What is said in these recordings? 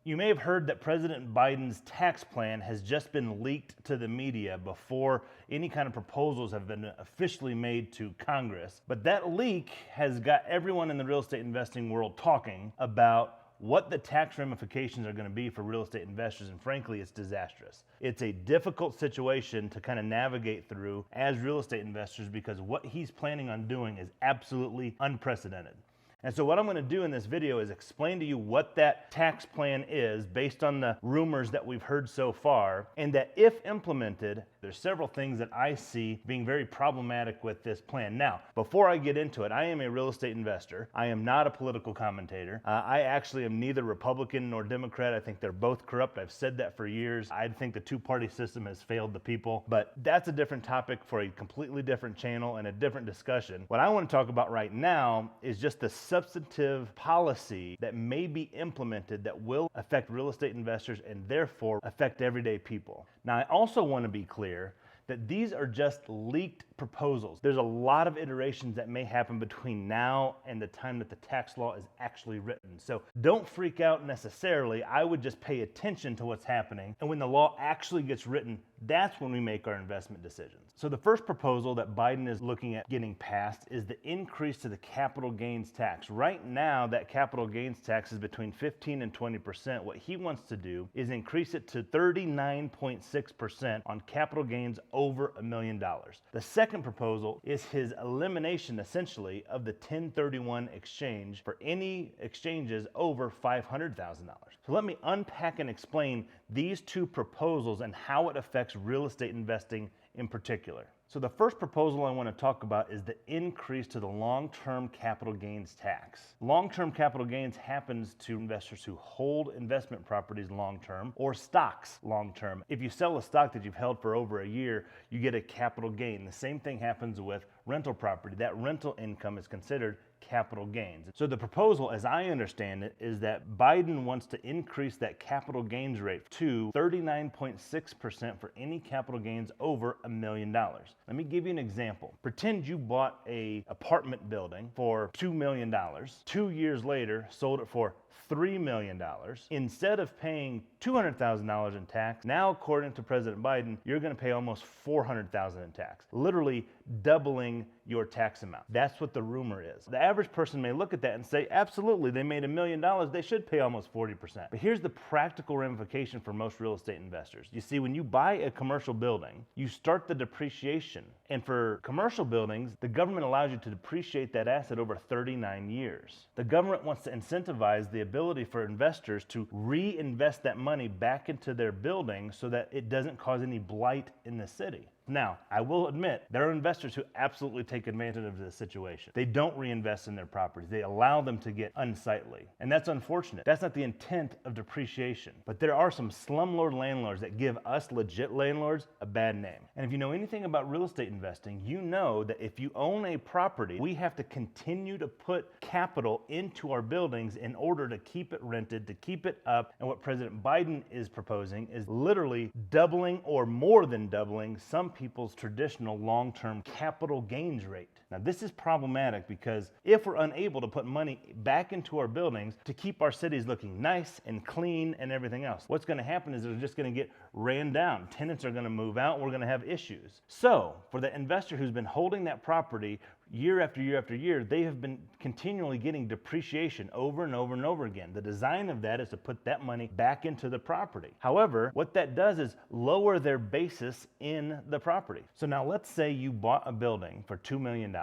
You may have heard that President Biden's tax plan has just been leaked to the media before any kind of proposals have been officially made to Congress. But that leak has got everyone in the real estate investing world talking about what the tax ramifications are going to be for real estate investors, and frankly, it's disastrous. It's a difficult situation to kind of navigate through as real estate investors because what he's planning on doing is absolutely unprecedented. And so what I'm going to do in this video is explain to you what that tax plan is based on the rumors that we've heard so far, and that if implemented, there's several things that I see being very problematic with this plan. Now, before I get into it, I am a real estate investor. I am not a political commentator. I actually am neither Republican nor Democrat. I think they're both corrupt. I've said that for years. I think the two-party system has failed the people, but that's a different topic for a completely different channel and a different discussion. What I want to talk about right now is just the substantive policy that may be implemented that will affect real estate investors and therefore affect everyday people. Now, I also want to be clear that these are just leaked proposals. There's a lot of iterations that may happen between now and the time that the tax law is actually written. So don't freak out necessarily. I would just pay attention to what's happening. And when the law actually gets written, that's when we make our investment decisions. So the first proposal that Biden is looking at getting passed is the increase to the capital gains tax. Right now, that capital gains tax is between 15 and 20%. What he wants to do is increase it to 39.6% on capital gains over $1 million. The second proposal is his elimination, essentially, of the 1031 exchange for any exchanges over $500,000. So let me unpack and explain these two proposals and how it affects real estate investing in particular. So the first proposal I want to talk about is the increase to the long-term capital gains tax. Long-term capital gains happens to investors who hold investment properties long-term or stocks long-term. If you sell a stock that you've held for over a year, you get a capital gain. The same thing happens with rental property. That rental income is considered capital gains. So the proposal, as I understand it, is that Biden wants to increase that capital gains rate to 39.6% for any capital gains over $1 million. Let me give you an example. Pretend you bought an apartment building for $2 million. 2 years later, sold it for $3 million. Instead of paying $200,000 in tax, now according to President Biden, you're going to pay almost $400,000 in tax, literally doubling your tax amount. That's what the rumor is. The average person may look at that and say, absolutely, they made $1 million, they should pay almost 40%. But here's the practical ramification for most real estate investors. You see, when you buy a commercial building, you start the depreciation. And for commercial buildings, the government allows you to depreciate that asset over 39 years. The government wants to incentivize the ability for investors to reinvest that money back into their building so that it doesn't cause any blight in the city. Now, I will admit, there are investors who absolutely take advantage of this situation. They don't reinvest in their properties. They allow them to get unsightly. And that's unfortunate. That's not the intent of depreciation. But there are some slumlord landlords that give us legit landlords a bad name. And if you know anything about real estate investing, you know that if you own a property, we have to continue to put capital into our buildings in order to keep it rented, to keep it up. And what President Biden is proposing is literally doubling or more than doubling some people's traditional long-term capital gains rate. Now, this is problematic because if we're unable to put money back into our buildings to keep our cities looking nice and clean and everything else, what's going to happen is they're just going to get ran down. Tenants are going to move out. We're going to have issues. So for the investor who's been holding that property year after year after year, they have been continually getting depreciation over and over and over again. The design of that is to put that money back into the property. However, what that does is lower their basis in the property. So now let's say you bought a building for $2 million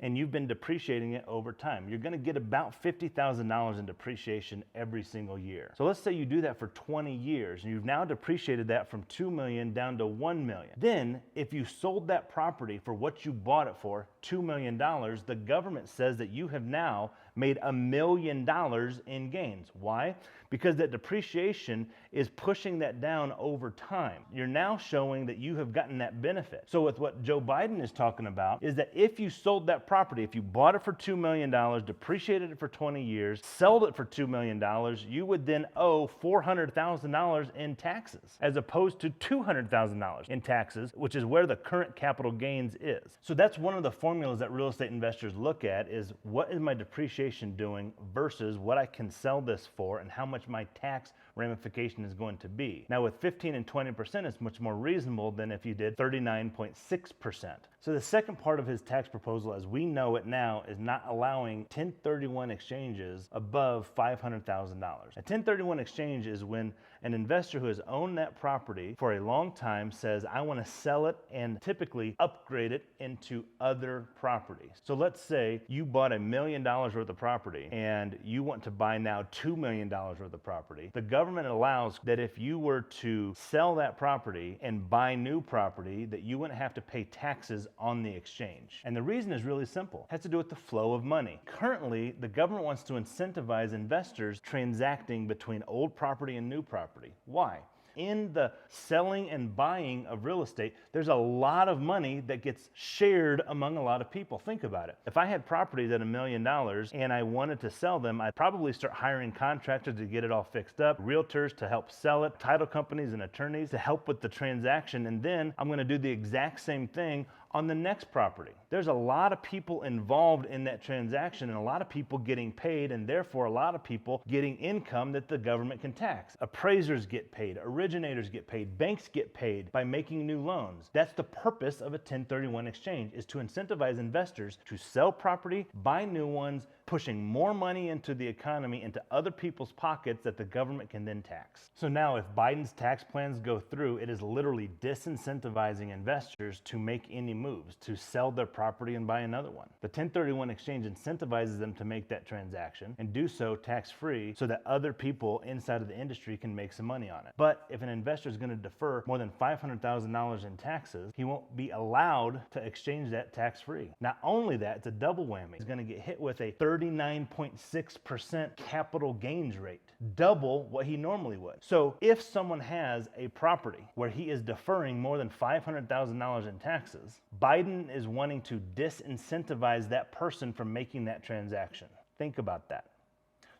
and you've been depreciating it over time. You're going to get about $50,000 in depreciation every single year. So let's say you do that for 20 years and you've now depreciated that from $2 million down to $1 million. Then if you sold that property for what you bought it for, $2 million, the government says that you have now made $1 million in gains. Why? Because that depreciation is pushing that down over time. You're now showing that you have gotten that benefit. So with what Joe Biden is talking about is that if you sold that property, if you bought it for $2 million, depreciated it for 20 years, sold it for $2 million, you would then owe $400,000 in taxes as opposed to $200,000 in taxes, which is where the current capital gains is. So that's one of the formulas formulas that real estate investors look at is what is my depreciation doing versus what I can sell this for and how much my tax ramification is going to be. Now with 15 and 20%, it's much more reasonable than if you did 39.6%. So the second part of his tax proposal, as we know it now, is not allowing 1031 exchanges above $500,000. A 1031 exchange is when an investor who has owned that property for a long time says, I want to sell it and typically upgrade it into other properties. So let's say you bought $1 million worth of property and you want to buy now $2 million worth of property. The government allows that if you were to sell that property and buy new property, that you wouldn't have to pay taxes on the exchange. And the reason is really simple. It has to do with the flow of money. Currently, the government wants to incentivize investors transacting between old property and new property. Why? In the selling and buying of real estate, there's a lot of money that gets shared among a lot of people. Think about it. If I had properties at $1 million and I wanted to sell them, I'd probably start hiring contractors to get it all fixed up, realtors to help sell it, title companies and attorneys to help with the transaction, and then I'm going to do the exact same thing on the next property. There's a lot of people involved in that transaction and a lot of people getting paid, and therefore a lot of people getting income that the government can tax. Appraisers get paid, originators get paid, banks get paid by making new loans. That's the purpose of a 1031 exchange, is to incentivize investors to sell property, buy new ones, pushing more money into the economy, into other people's pockets that the government can then tax. So now if Biden's tax plans go through, it is literally disincentivizing investors to make any moves, to sell their property and buy another one. The 1031 exchange incentivizes them to make that transaction and do so tax-free so that other people inside of the industry can make some money on it. But if an investor is going to defer more than $500,000 in taxes, he won't be allowed to exchange that tax-free. Not only that, it's a double whammy. He's going to get hit with a 39.6% capital gains rate, double what he normally would. So if someone has a property where he is deferring more than $500,000 in taxes, Biden is wanting to disincentivize that person from making that transaction. Think about that.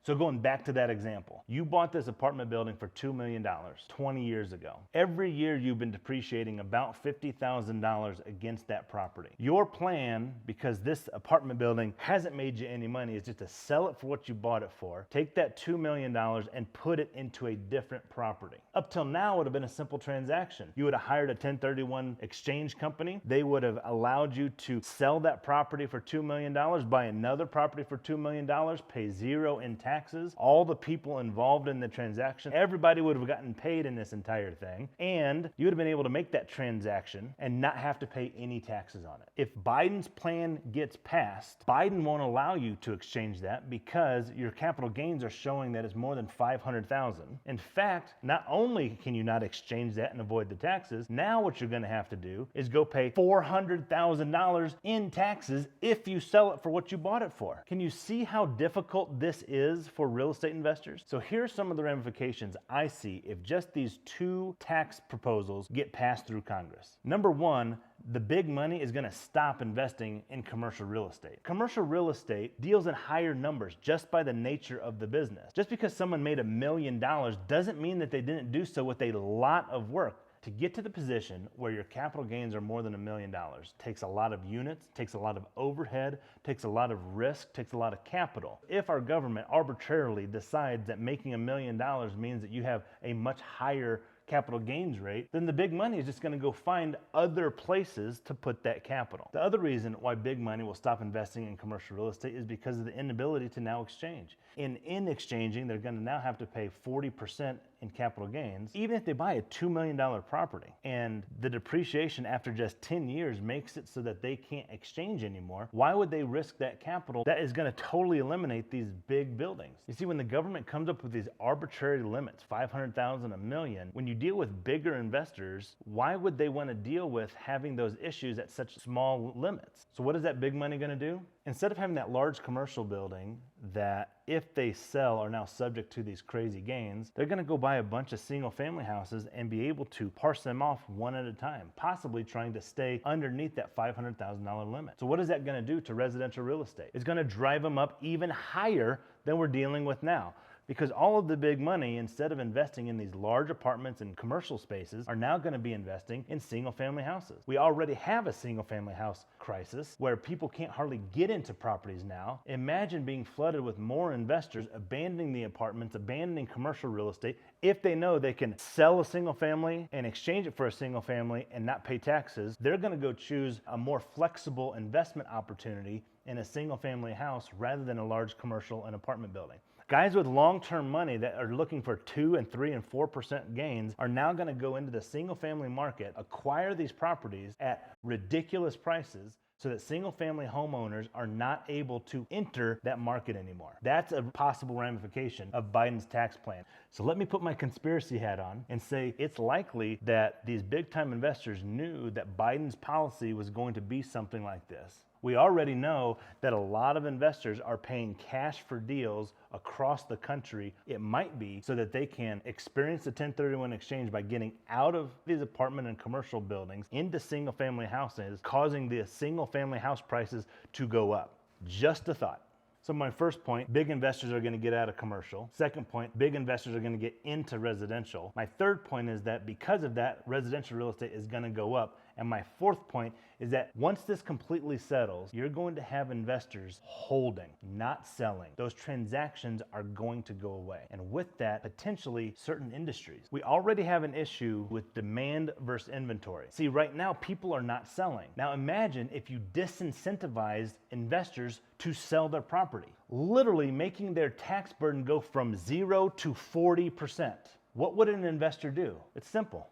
So going back to that example, you bought this apartment building for $2 million 20 years ago. Every year you've been depreciating about $50,000 against that property. Your plan, because this apartment building hasn't made you any money, is just to sell it for what you bought it for, take that $2 million and put it into a different property. Up till now, it would have been a simple transaction. You would have hired a 1031 exchange company. They would have allowed you to sell that property for $2 million, buy another property for $2 million, pay zero in taxes. All the people involved in the transaction, everybody would have gotten paid in this entire thing, and you would have been able to make that transaction and not have to pay any taxes on it. If Biden's plan gets passed, Biden won't allow you to exchange that because your capital gains are showing that it's more than $500,000. In fact, not only can you not exchange that and avoid the taxes, now what you're going to have to do is go pay $400,000 in taxes if you sell it for what you bought it for. Can you see how difficult this is for real estate investors? So here's some of the ramifications I see if just these two tax proposals get passed through Congress. Number one, the big money is going to stop investing in commercial real estate. Commercial real estate deals in higher numbers just by the nature of the business. Just because someone made $1 million doesn't mean that they didn't do so with a lot of work. To get to the position where your capital gains are more than $1 million takes a lot of units, takes a lot of overhead, takes a lot of risk, takes a lot of capital. If our government arbitrarily decides that making $1 million means that you have a much higher capital gains rate, then the big money is just going to go find other places to put that capital. The other reason why big money will stop investing in commercial real estate is because of the inability to now exchange. In exchanging, they're going to now have to pay 40% in capital gains, even if they buy a $2 million property. And the depreciation after just 10 years makes it so that they can't exchange anymore. Why would they risk that capital that is going to totally eliminate these big buildings? You see, when the government comes up with these arbitrary limits, 500,000, $1 million, when you deal with bigger investors, why would they want to deal with having those issues at such small limits? So what is that big money going to do? Instead of having that large commercial building that, if they sell, are now subject to these crazy gains, they're going to go buy a bunch of single family houses and be able to parse them off one at a time, possibly trying to stay underneath that $500,000 limit. So what is that going to do to residential real estate? It's going to drive them up even higher than we're dealing with now. because all of the big money, instead of investing in these large apartments and commercial spaces, are now going to be investing in single-family houses. We already have a single-family house crisis where people can't hardly get into properties now. Imagine being flooded with more investors abandoning the apartments, abandoning commercial real estate. If they know they can sell a single family and exchange it for a single family and not pay taxes, they're going to go choose a more flexible investment opportunity in a single family house rather than a large commercial and apartment building. Guys with long-term money that are looking for 2 and 3 and 4% gains are now going to go into the single family market, acquire these properties at ridiculous prices, so that single-family homeowners are not able to enter that market anymore. That's a possible ramification of Biden's tax plan. So let me put my conspiracy hat on and say it's likely that these big-time investors knew that Biden's policy was going to be something like this. We already know that a lot of investors are paying cash for deals across the country. It might be so that they can experience the 1031 exchange by getting out of these apartment and commercial buildings into single family houses, causing the single family house prices to go up. Just a thought. So my first point, big investors are going to get out of commercial. Second point, big investors are going to get into residential. My third point is that because of that, residential real estate is going to go up. And my fourth point is that once this completely settles, you're going to have investors holding, not selling. Those transactions are going to go away. And with that, potentially certain industries. We already have an issue with demand versus inventory. See, right now, people are not selling. Now imagine if you disincentivized investors to sell their property, literally making their tax burden go from 0 to 40%. What would an investor do? It's simple.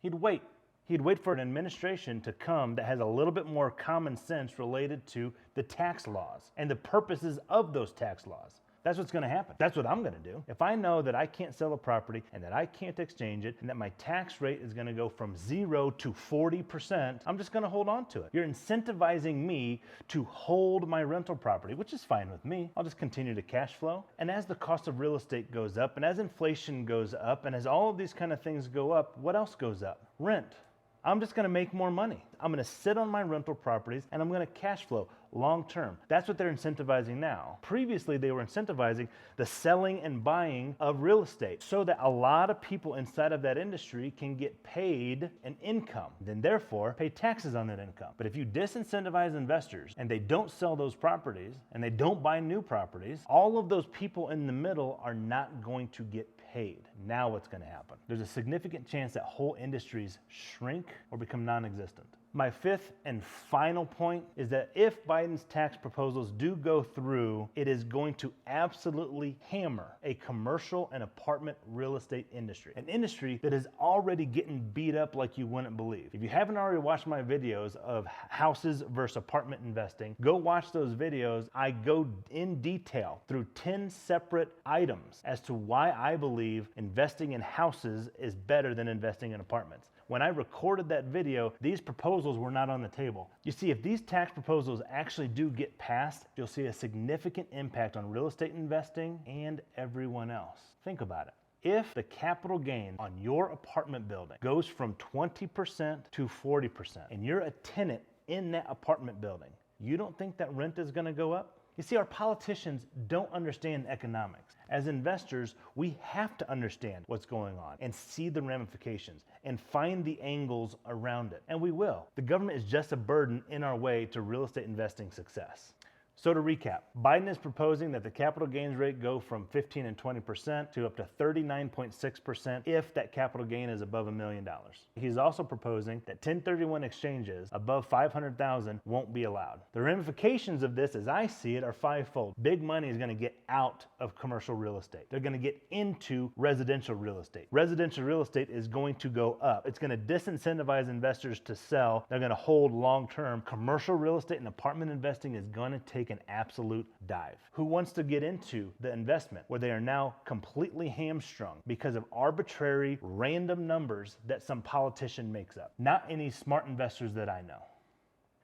He'd wait. He'd wait for an administration to come that has a little bit more common sense related to the tax laws and the purposes of those tax laws. That's what's going to happen. That's what I'm going to do. If I know that I can't sell a property and that I can't exchange it and that my tax rate is going to go from 0 to 40%, I'm just going to hold on to it. You're incentivizing me to hold my rental property, which is fine with me. I'll just continue to cash flow. And as the cost of real estate goes up and as inflation goes up and as all of these kind of things go up, what else goes up? Rent. I'm just going to make more money. I'm going to sit on my rental properties and I'm going to cash flow long term. That's what they're incentivizing now. Previously, they were incentivizing the selling and buying of real estate so that a lot of people inside of that industry can get paid an income, then therefore pay taxes on that income. But if you disincentivize investors and they don't sell those properties and they don't buy new properties, all of those people in the middle are not going to get paid. Now what's going to happen? There's a significant chance that whole industries shrink or become non-existent. My fifth and final point is that if Biden's tax proposals do go through, it is going to absolutely hammer a commercial and apartment real estate industry, an industry that is already getting beat up like you wouldn't believe. If you haven't already watched my videos of houses versus apartment investing, go watch those videos. I go in detail through 10 separate items as to why I believe investing in houses is better than investing in apartments. When I recorded that video, these proposals were not on the table. You see, if these tax proposals actually do get passed, you'll see a significant impact on real estate investing and everyone else. Think about it. If the capital gain on your apartment building goes from 20% to 40%, and you're a tenant in that apartment building, you don't think that rent is going to go up? You see, our politicians don't understand economics. As investors, we have to understand what's going on and see the ramifications and find the angles around it. And we will. The government is just a burden in our way to real estate investing success. So to recap, Biden is proposing that the capital gains rate go from 15 and 20% to up to 39.6% if that capital gain is above $1 million. He's also proposing that 1031 exchanges above $500,000 won't be allowed. The ramifications of this, as I see it, are fivefold. Big money is going to get out of commercial real estate. They're going to get into residential real estate. Residential real estate is going to go up. It's going to disincentivize investors to sell. They're going to hold long term. Commercial real estate and apartment investing is going to take an absolute dive. Who wants to get into the investment where they are now completely hamstrung because of arbitrary, random numbers that some politician makes up? Not any smart investors that I know.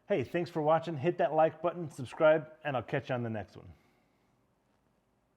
Hey, thanks for watching. Hit that like button, subscribe, and I'll catch you on the next one.